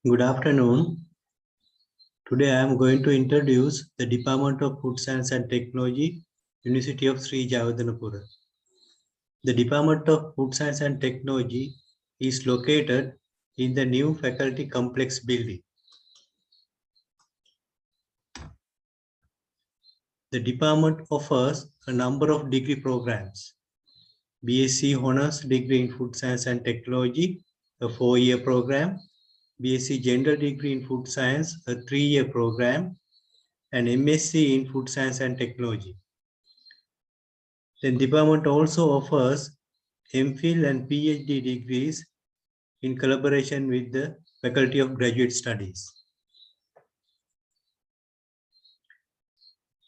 Good afternoon. Today I am going to introduce the Department of Food Science and Technology, University of Sri Jayewardenepura. The Department of Food Science and Technology is located in the new faculty complex building. The department offers a number of degree programs. BSc Honors Degree in Food Science and Technology, a 4-year program. BSc General Degree in Food Science, a 3-year program, and MSc in Food Science and Technology. The department also offers MPhil and PhD degrees in collaboration with the Faculty of Graduate Studies.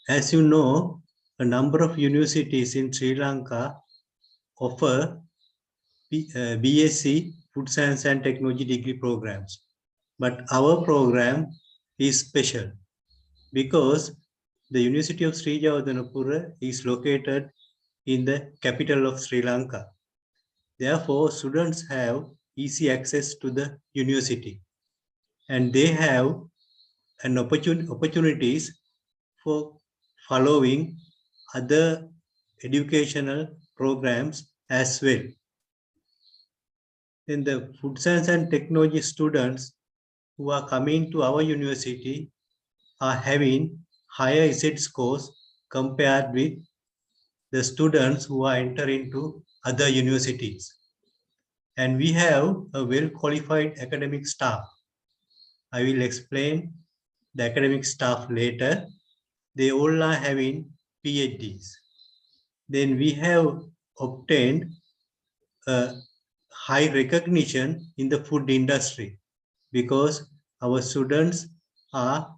As you know, a number of universities in Sri Lanka offer BSc Food Science and Technology degree programs. But our program is special because the University of Sri Jayewardenepura is located in the capital of Sri Lanka. Therefore, students have easy access to the university and they have an opportunities for following other educational programs as well. Then the food science and technology students who are coming to our university are having higher ECET scores compared with the students who are entering to other universities. And we have a well-qualified academic staff. I will explain the academic staff later. They all are having PhDs. Then we have obtained a high recognition in the food industry because our students are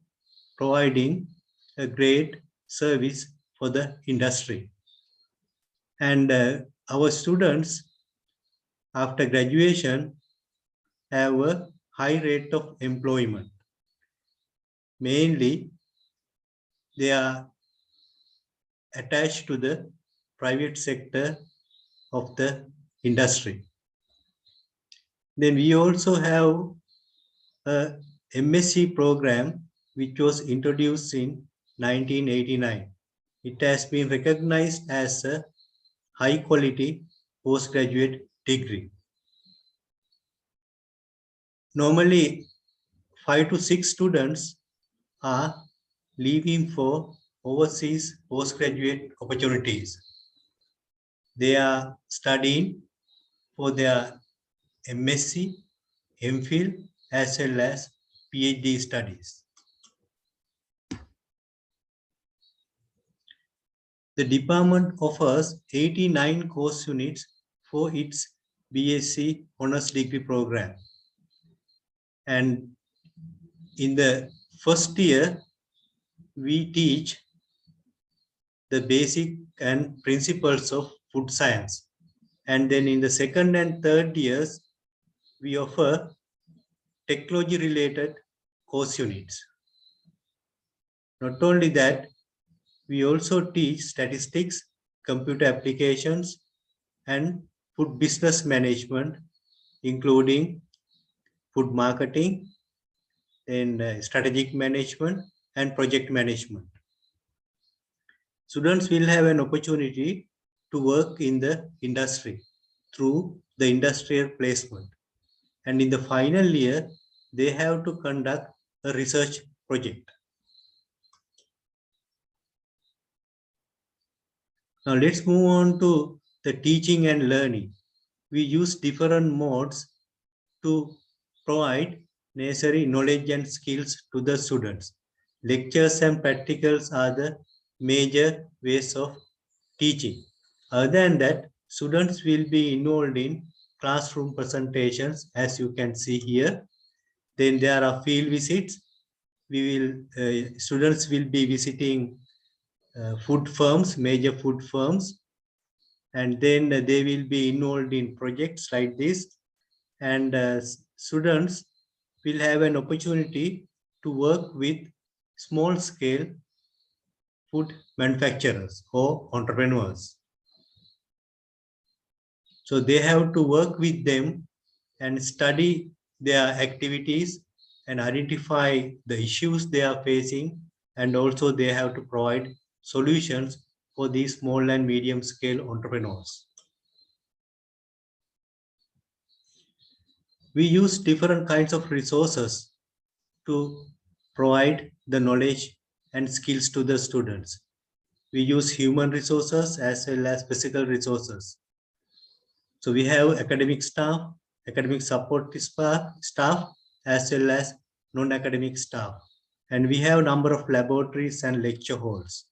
providing a great service for the industry. And our students, after graduation, have a high rate of employment. Mainly, they are attached to the private sector of the industry. Then we also have a MSc program which was introduced in 1989. It has been recognized as a high quality postgraduate degree. Normally, 5 to 6 students are leaving for overseas postgraduate opportunities. They are studying for their MSc, MPhil, as well as PhD studies. The department offers 89 course units for its BSc Honors Degree program. And in the first year, we teach the basic and principles of food science. And then in the second and third years, we offer technology related course units. Not only that, we also teach statistics, computer applications, and food business management, including food marketing, and strategic management and project management. Students will have an opportunity to work in the industry through the industrial placement. And in the final year, they have to conduct a research project. Now let's move on to the teaching and learning. We use different modes to provide necessary knowledge and skills to the students. Lectures and practicals are the major ways of teaching. Other than that, students will be involved in classroom presentations, as you can see here. Then there are field visits. Students will be visiting food firms, major food firms, and then they will be involved in projects like this. And students will have an opportunity to work with small scale food manufacturers or entrepreneurs. So they have to work with them and study their activities and identify the issues they are facing, and also they have to provide solutions for these small and medium scale entrepreneurs. We use different kinds of resources to provide the knowledge and skills to the students. We use human resources as well as physical resources. So we have academic staff, academic support staff, as well as non-academic staff. And we have a number of laboratories and lecture halls.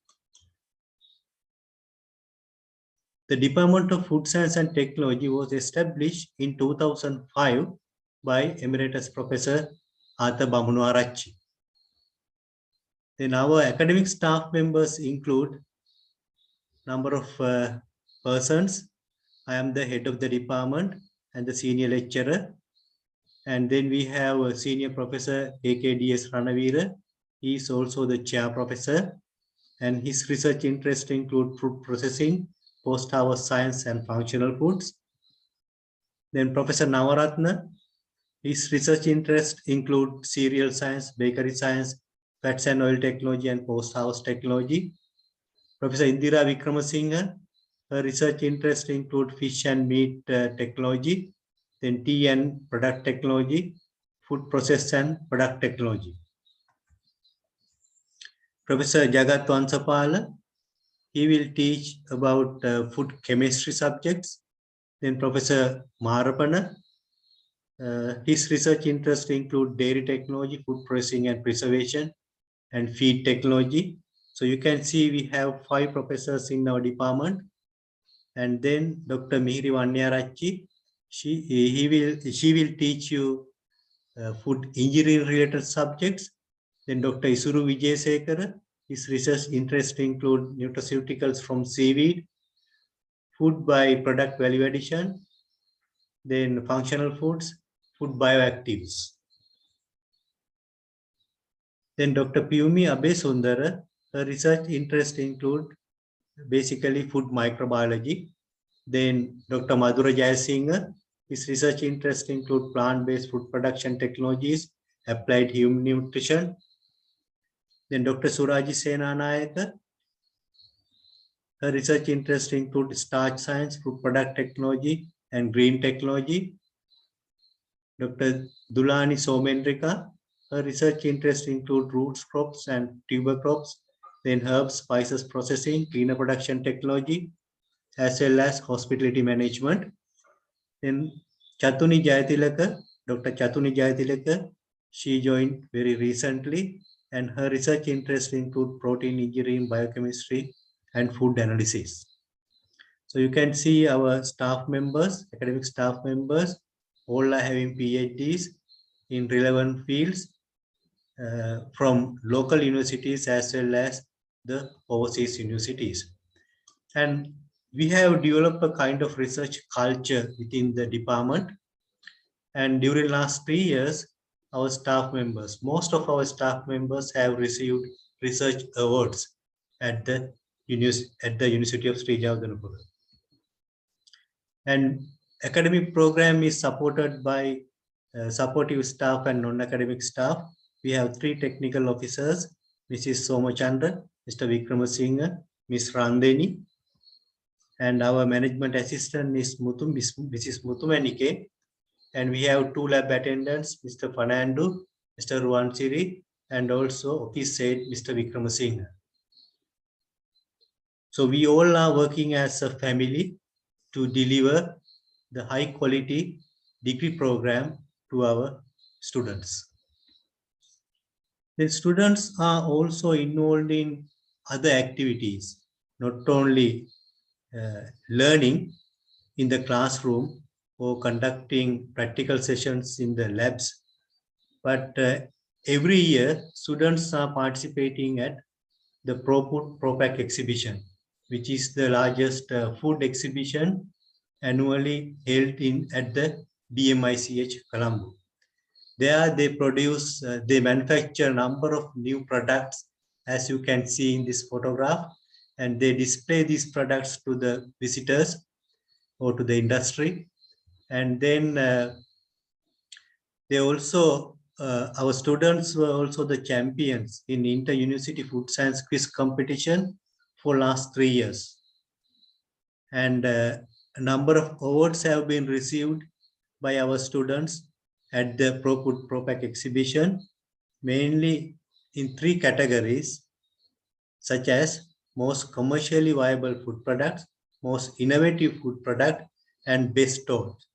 The Department of Food Science and Technology was established in 2005 by Emeritus Professor Arthur Bamunuarachchi. Then our academic staff members include number of persons. I am the head of the department and the senior lecturer. And then we have a senior professor AKDS Ranavira. He is also the chair professor, and his research interests include food processing, post-harvest science and functional foods. Then Professor Navaratna, his research interests include cereal science, bakery science, fats and oil technology, and post-harvest technology. Professor Indira Vikramasinghe, her research interests include fish and meat technology, then tea and product technology, food process and product technology. Professor Jagat Vansapala, he will teach about food chemistry subjects. Then Professor Marapana, his research interests include dairy technology, food processing and preservation, and feed technology. So you can see we have 5 professors in our department. And then Dr. Mihiri Vanyarachchi, she will teach you food engineering related subjects. Then Dr. Isuru Vijayasekara, his research interests include nutraceuticals from seaweed, food by product value addition, then functional foods, food bioactives. Then Dr. Piyumi Abesundara, her research interests include basically food microbiology. Then Dr. Madhura Jayasinghe, his research interests include plant-based food production technologies, applied human nutrition. Then Dr. Suraji Senanayaka, her research interests include starch science, food product technology, and green technology. Dr. Dulani Somendrika, her research interests include roots crops and tuber crops, then herbs, spices processing, cleaner production technology, as well as hospitality management. Then Chatuni Jayatilaka, Dr. Chatuni Jayatilaka, she joined very recently, and her research interests include protein engineering, biochemistry, and food analysis. So you can see our staff members, academic staff members, all are having PhDs in relevant fields from local universities as well as the overseas universities. And we have developed a kind of research culture within the department. And during last 3 years, our staff members, most of our staff members have received research awards at the University of Sri Jagadhanapura. And academic program is supported by supportive staff and non-academic staff. We have 3 technical officers, Mrs. Somachandra, Mr. Vikramasinghe, Ms. Randeni, and our management assistant is Mrs. Mutumanike. And we have 2 lab attendants, Mr. Fernando, Mr. Ruansiri, and also office aide, Mr. Vikramasinghe. So we all are working as a family to deliver the high quality degree program to our students. The students are also involved in other activities, not only learning in the classroom or conducting practical sessions in the labs, but every year students are participating at the ProPack exhibition, which is the largest food exhibition annually held at the DMICH Colombo. There they produce, they manufacture a number of new products, as you can see in this photograph, and they display these products to the visitors or to the industry. And then they also our students were also the champions in inter-university food science quiz competition for last 3 years. And a number of awards have been received by our students at the ProFood ProPack exhibition, mainly in 3 categories, such as most commercially viable food products, most innovative food product, and best stores.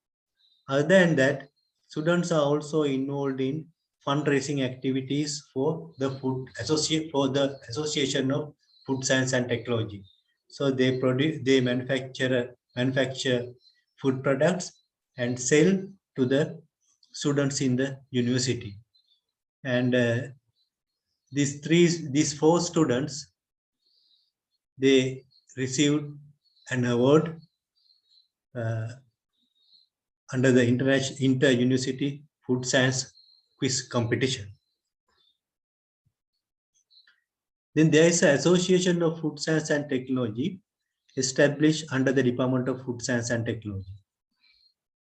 Other than that, students are also involved in fundraising activities for the Association of Food Science and Technology. So they manufacture food products and sell to the students in the university. And these 4 students, they received an award under the inter-university food science quiz competition. Then there is an Association of Food Science and Technology established under the Department of Food Science and Technology.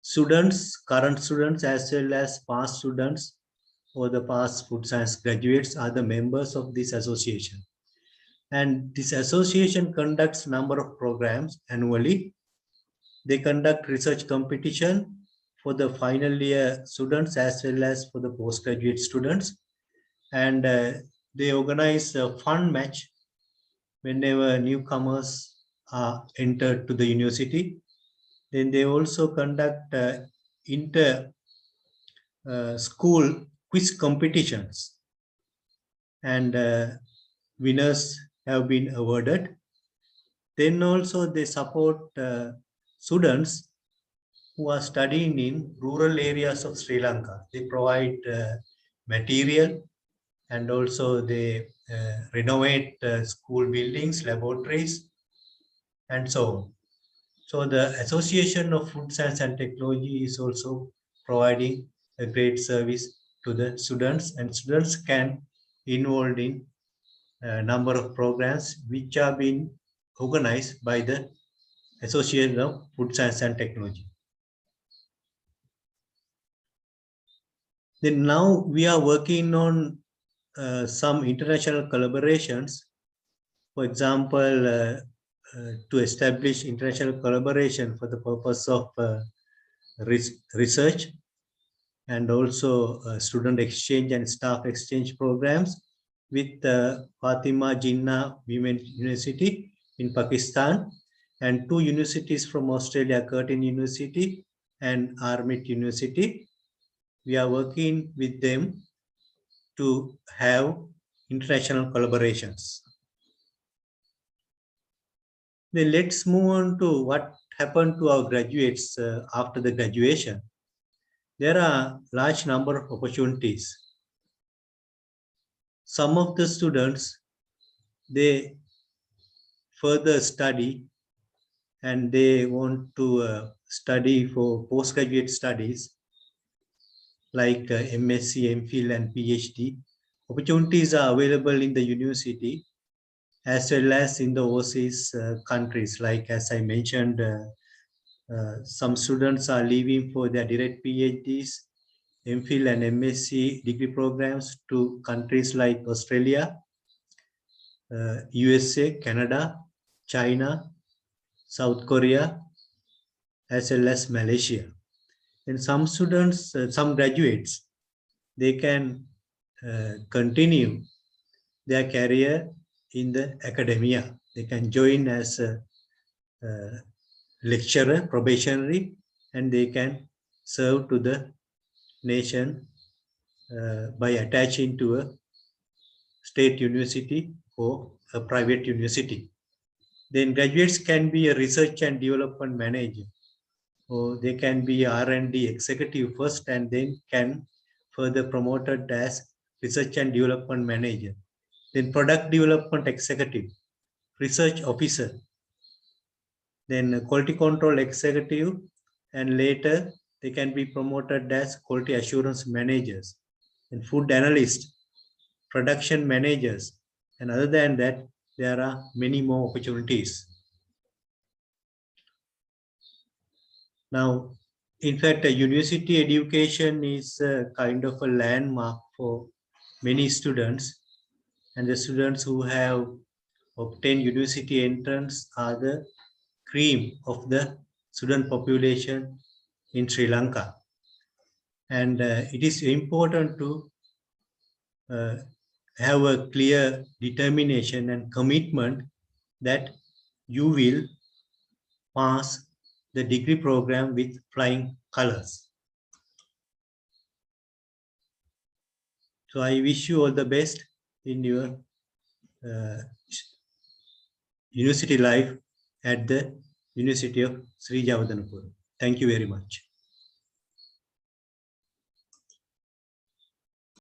Students, current students, as well as past students or the past food science graduates are the members of this association. And this association conducts a number of programs annually. They conduct research competition for the final year students as well as for the postgraduate students. And they organize a fun match whenever newcomers are entered to the university. Then they also conduct inter-school quiz competitions, and winners have been awarded. Then also they support students who are studying in rural areas of Sri Lanka. They provide material, and also they renovate school buildings, laboratories, and so on. So the Association of Food Science and Technology is also providing a great service to the students, and students can involved in a number of programs which are being organized by the Association of Food Science and Technology. Then now we are working on some international collaborations. For example, to establish international collaboration for the purpose of research, and also student exchange and staff exchange programs with Fatima Jinnah Women University in Pakistan, and 2 universities from Australia, Curtin University and Armit University. We are working with them to have international collaborations. Then let's move on to what happened to our graduates after the graduation. There are large number of opportunities. Some of the students, they further study and they want to study for postgraduate studies like MSc, MPhil and PhD. Opportunities are available in the university as well as in the overseas countries. Like as I mentioned, some students are leaving for their direct PhDs, MPhil and MSc degree programs to countries like Australia, USA, Canada, China, South Korea, as well as Malaysia. And some students, some graduates, they can continue their career in the academia. They can join as a lecturer, probationary, and they can serve to the nation by attaching to a state university or a private university. Then graduates can be a research and development manager, or they can be R&D executive first and then can further promoted as research and development manager. Then product development executive, research officer, then quality control executive, and later they can be promoted as quality assurance managers and food analyst, production managers, and other than that, there are many more opportunities. Now, In fact, a university education is a kind of a landmark for many students, and the students who have obtained university entrance are the cream of the student population in Sri Lanka. And it is important to have a clear determination and commitment that you will pass the degree program with flying colors. So I wish you all the best in your university life at the University of Sri Jawadanapur. Thank you very much.